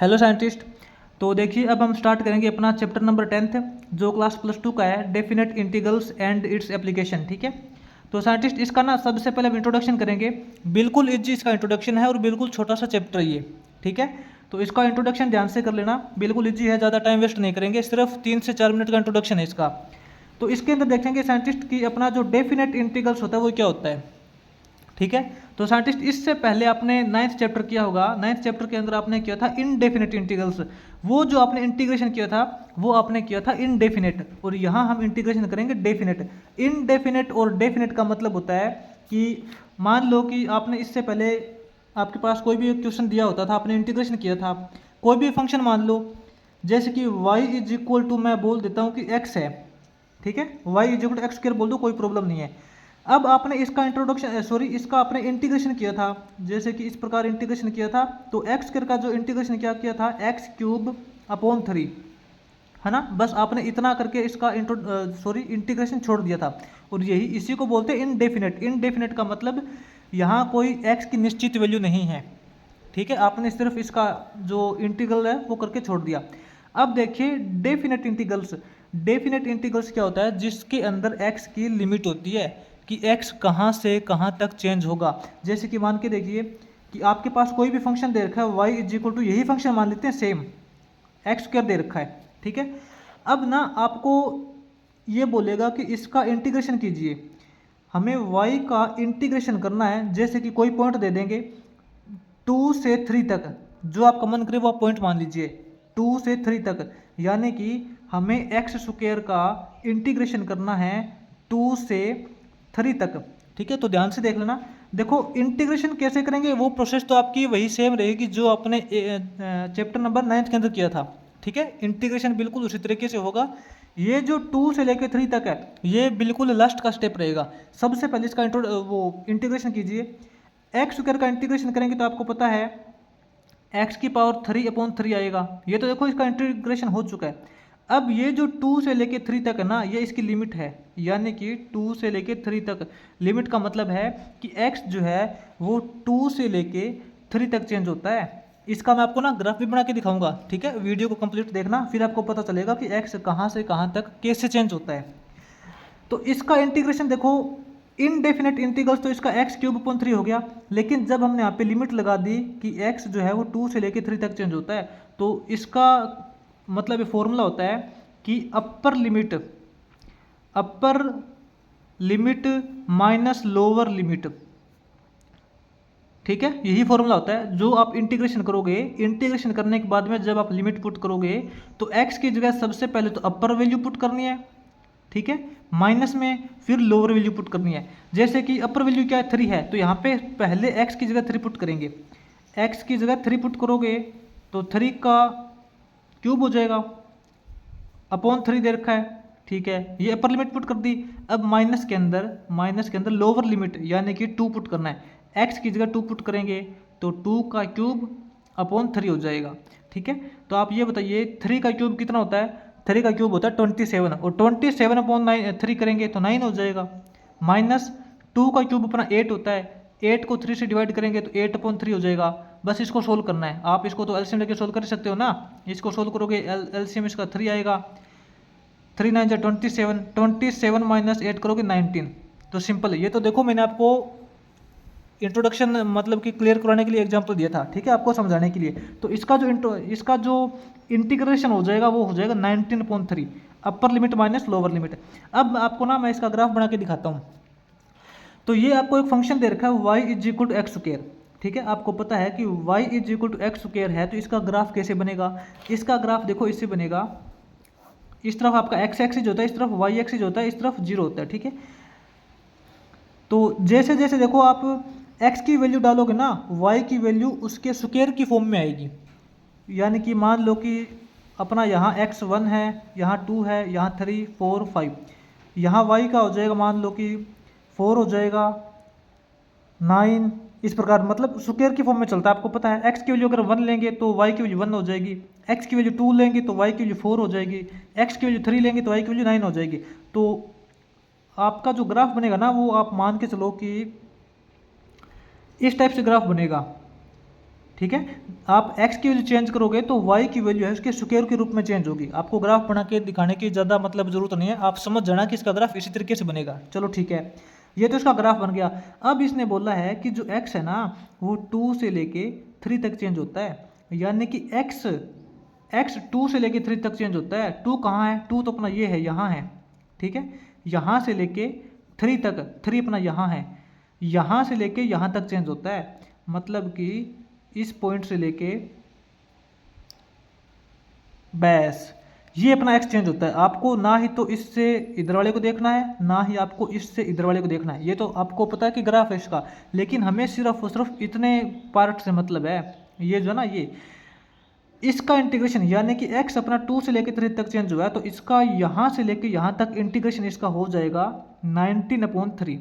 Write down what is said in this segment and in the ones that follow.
Hello scientist. तो देखिए अब हम स्टार्ट करेंगे अपना चैप्टर नंबर 10th जो क्लास +2 का है, definite integrals and its application. ठीक है, तो साइंटिस्ट इसका ना सबसे पहले हम इंट्रोडक्शन करेंगे। बिल्कुल इजी इसका इंट्रोडक्शन है और बिल्कुल छोटा सा चैप्टर ये। ठीक है, तो इसका इंट्रोडक्शन ध्यान से कर लेना, बिल्कुल इजी है, ज़्यादा टाइम वेस्ट नहीं करेंगे, सिर्फ 3 से 4 मिनट का इंट्रोडक्शन है इसका। तो इसके अंदर देखेंगे साइंटिस्ट कि अपना जो डेफिनेट इंटीग्रल्स होता है वो क्या होता है। ठीक है, तो साइंटिस्ट इससे पहले आपने 9th चैप्टर किया होगा। 9th चैप्टर के अंदर आपने किया था इनडेफिनेट इंटीग्रल्स। वो जो आपने इंटीग्रेशन किया था वो आपने किया था इनडेफिनेट, और यहाँ हम इंटीग्रेशन करेंगे डेफिनेट। इनडेफिनेट और डेफिनेट का मतलब होता है कि मान लो कि आपने इससे पहले आपके पास कोई भी क्वेश्चन दिया होता था, आपने इंटीग्रेशन किया था, कोई भी फंक्शन मान लो, जैसे कि y मैं बोल देता हूँ कि x है। ठीक है, y=x² बोल दो, कोई प्रॉब्लम नहीं है। अब आपने इसका इसका आपने इंटीग्रेशन किया था, जैसे कि इस प्रकार इंटीग्रेशन किया था, तो x² का जो इंटीग्रेशन क्या किया था, x³/3, है ना। बस आपने इतना करके इसका इंटीग्रेशन छोड़ दिया था, और यही इसी को बोलते हैं इनडेफिनेट। इनडेफिनेट का मतलब यहाँ कोई x की निश्चित वैल्यू नहीं है। ठीक है, आपने सिर्फ इसका जो इंटीग्रल है वो करके छोड़ दिया। अब देखिए डेफिनेट इंटीग्रल्स। डेफिनेट इंटीग्रल्स क्या होता है, जिसके अंदर x की लिमिट होती है कि x कहाँ से कहाँ तक चेंज होगा। जैसे कि मान के देखिए कि आपके पास कोई भी फंक्शन दे रखा है, y यही फंक्शन मान लेते हैं, सेम x² दे रखा है। ठीक है, अब ना आपको ये बोलेगा कि इसका इंटीग्रेशन कीजिए, हमें y का इंटीग्रेशन करना है। जैसे कि कोई पॉइंट दे देंगे 2 से 3 तक, जो आप कॉमन करें वो आप पॉइंट मान लीजिए 2 से 3 तक, यानी कि हमें x² का इंटीग्रेशन करना है 2 से 3 तक। ठीक है, तो ध्यान से देख लेना। देखो इंटीग्रेशन कैसे करेंगे, वो प्रोसेस तो आपकी वही सेम रहेगी जो आपने चैप्टर नंबर 9th के अंदर किया था। ठीक है, इंटीग्रेशन बिल्कुल उसी तरीके से होगा। ये जो 2 से लेकर 3 तक है, ये बिल्कुल लास्ट का स्टेप रहेगा। सबसे पहले इसका इंटीग्रेशन कीजिए। x² का इंटीग्रेशन करेंगे तो आपको पता है x⁻³ आएगा। ये तो देखो इसका इंटीग्रेशन हो चुका है। अब ये जो 2 से लेके 3 तक है ना, ये इसकी लिमिट है, यानी कि 2 से लेके 3 तक। लिमिट का मतलब है कि x जो है वो 2 से लेके 3 तक चेंज होता है। इसका मैं आपको ना ग्राफ भी बना के दिखाऊंगा। ठीक है, वीडियो को कंप्लीट देखना, फिर आपको पता चलेगा कि x कहाँ से कहाँ तक कैसे चेंज होता है। तो इसका इंटीग्रेशन देखो, इनडेफिनेट इंटीग्रल्स तो इसका x³/3 हो गया, लेकिन जब हमने यहाँ पे लिमिट लगा दी कि x जो है वो 2 से लेके 3 तक चेंज होता है, तो इसका मतलब ये फॉर्मूला होता है कि upper limit minus lower limit. ठीक है, यही फॉर्मूला होता है जो आप इंटीग्रेशन करोगे। इंटीग्रेशन करने के बाद में जब आप लिमिट पुट करोगे तो x की जगह सबसे पहले तो अपर वैल्यू पुट करनी है, ठीक है, माइनस में फिर लोअर वैल्यू पुट करनी है। जैसे कि अपर वैल्यू क्या है, 3 है, तो यहाँ पे पहले x की जगह 3 पुट करेंगे। x की जगह 3 पुट करोगे तो 3 का क्यूब हो जाएगा, /3 दे रखा है। ठीक है, ये अपर लिमिट पुट कर दी। अब माइनस के अंदर लोअर लिमिट यानी कि 2 पुट करना है। x की जगह 2 पुट करेंगे तो 2 का क्यूब/3 हो जाएगा। ठीक है, तो आप ये बताइए 3 का क्यूब कितना होता है। 3 का क्यूब होता है 27, और 27/3 करेंगे तो 9 हो जाएगा। माइनस 2 का क्यूब अपना 8 होता है, 8 को 3 से डिवाइड करेंगे तो 8/3 हो जाएगा। बस इसको सोल्व करना है। आप इसको तो एलसीएम लेके सोल्व कर सकते हो ना। इसको सोल्व करोगे एलसीएम इसका 3 आएगा, 3 9 27, 27 माइनस 8 करोगे 19। तो सिंपल है ये। तो देखो मैंने आपको इंट्रोडक्शन मतलब कि क्लियर कराने के लिए एग्जांपल दिया था, ठीक है, आपको समझाने के लिए। तो इसका जो इंटीग्रेशन हो जाएगा वो हो जाएगा 19/3, upper limit minus lower limit. अब आपको ना मैं इसका ग्राफ बना के दिखाता हूँ। तो ये आपको एक फंक्शन दे रखा है y=x²। ठीक है, आपको पता है कि y=x² है, तो इसका ग्राफ कैसे बनेगा। इसका ग्राफ देखो इससे बनेगा, इस तरफ आपका x एक्सिस होता है, इस तरफ y एक्सिस होता है, इस तरफ 0 होता है। ठीक है, तो जैसे जैसे देखो आप x की वैल्यू डालोगे ना, y की वैल्यू उसके स्क्वायर की फॉर्म में आएगी। यानी कि मान लो कि अपना यहाँ x1 है, यहाँ 2 है, यहाँ 3 4 5, यहाँ y का हो जाएगा मान लो कि 4 हो जाएगा, 9, इस प्रकार, मतलब स्क्वायर की फॉर्म में चलता है। आपको पता है x की वैल्यू अगर 1 लेंगे तो y की वैल्यू 1 हो जाएगी, x की वैल्यू 2 लेंगे तो y की वैल्यू 4 हो जाएगी, x की वैल्यू 3 लेंगे तो y की वैल्यू 9 हो जाएगी। तो आपका जो ग्राफ बनेगा ना, वो आप मान के चलो कि इस टाइप से ग्राफ बनेगा। ठीक है। आप x की वैल्यू चेंज करोगे तो y की वैल्यू है उसके स्क्वायर के रूप में चेंज होगी। आपको ग्राफ बना के दिखाने की ज़्यादा मतलब जरूरत नहीं है, आप समझ जाना कि इसका ग्राफ इसी तरीके से बनेगा। चलो ठीक है, ये तो इसका ग्राफ बन गया। अब इसने बोला है कि जो x है ना वो 2 से लेके 3 तक चेंज होता है, यानी कि x 2 से लेके 3 तक चेंज होता है। 2 कहाँ है? 2 तो अपना ये है, यहाँ है, ठीक है। यहाँ से लेके 3 तक, 3 अपना यहाँ है, यहाँ से लेके यहाँ तक चेंज होता है। मतलब कि इस पॉइंट से लेके बस ये अपना x चेंज होता है। आपको ना ही तो इससे इधर वाले को देखना है, ना ही आपको इससे इधर वाले को देखना है। ये तो आपको पता है कि ग्राफ है इसका, लेकिन हमें सिर्फ और सिर्फ इतने पार्ट से मतलब है। ये जो ना ये इसका इंटीग्रेशन, यानी कि x अपना 2 से लेकर 3 तक चेंज हुआ है, तो इसका यहाँ से लेकर यहाँ तक इंटीग्रेशन इसका हो जाएगा 19/3।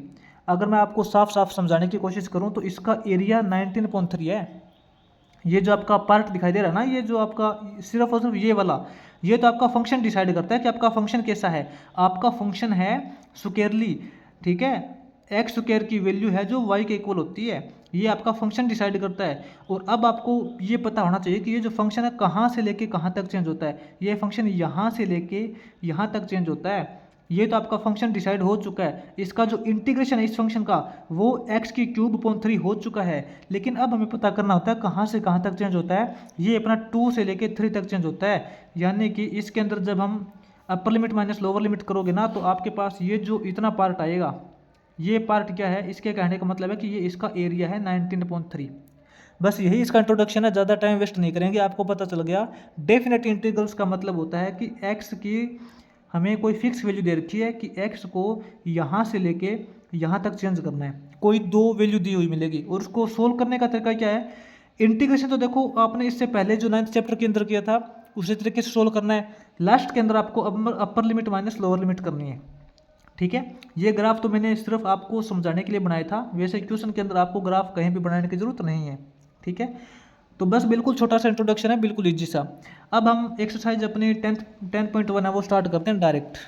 अगर मैं आपको साफ साफ समझाने की कोशिश करूँ तो इसका एरिया 19/3 है। ये जो आपका पार्ट दिखाई दे रहा है ना, ये जो आपका सिर्फ और सिर्फ ये वाला, ये तो आपका फंक्शन डिसाइड करता है कि आपका फंक्शन कैसा है। आपका फंक्शन है स्क्वेयरली, ठीक है, एक्स स्क्वायर की वैल्यू है जो वाई के इक्वल होती है, ये आपका फंक्शन डिसाइड करता है। और अब आपको ये पता होना चाहिए कि ये जो फंक्शन है कहाँ से लेके कहाँ तक चेंज होता है। ये फंक्शन यहाँ से लेके यहाँ तक चेंज होता है। ये तो आपका फंक्शन डिसाइड हो चुका है। इसका जो इंटीग्रेशन है इस फंक्शन का वो x³ हो चुका है। लेकिन अब हमें पता करना होता है कहाँ से कहाँ तक चेंज होता है। ये अपना 2 से लेके 3 तक चेंज होता है, यानी कि इसके अंदर जब हम upper limit minus lower limit करोगे ना, तो आपके पास ये जो इतना पार्ट आएगा, ये पार्ट क्या है, इसके कहने का मतलब है कि ये इसका एरिया है 19/3। बस यही इसका इंट्रोडक्शन है, ज़्यादा टाइम वेस्ट नहीं करेंगे। आपको पता चल गया डेफिनेट इंटीग्रल्स का मतलब होता है कि x की हमें कोई फिक्स वैल्यू दे रखी है कि x को यहाँ से लेके यहाँ तक चेंज करना है, कोई 2 वैल्यू दी हुई मिलेगी। और उसको सोल्व करने का तरीका क्या है? इंटीग्रेशन तो देखो आपने इससे पहले जो 9th चैप्टर के अंदर किया था उसी तरीके से सोल्व करना है। लास्ट के अंदर आपको upper limit minus lower limit करनी है, ठीक है। ये ग्राफ तो मैंने सिर्फ आपको समझाने के लिए बनाया था, वैसे क्वेश्चन के अंदर आपको ग्राफ कहीं भी बनाने की जरूरत नहीं है, ठीक है। तो बस बिल्कुल छोटा सा इंट्रोडक्शन है, बिल्कुल इजी सा। अब हम एक्सरसाइज अपनी 10.1 है वो स्टार्ट करते हैं डायरेक्ट।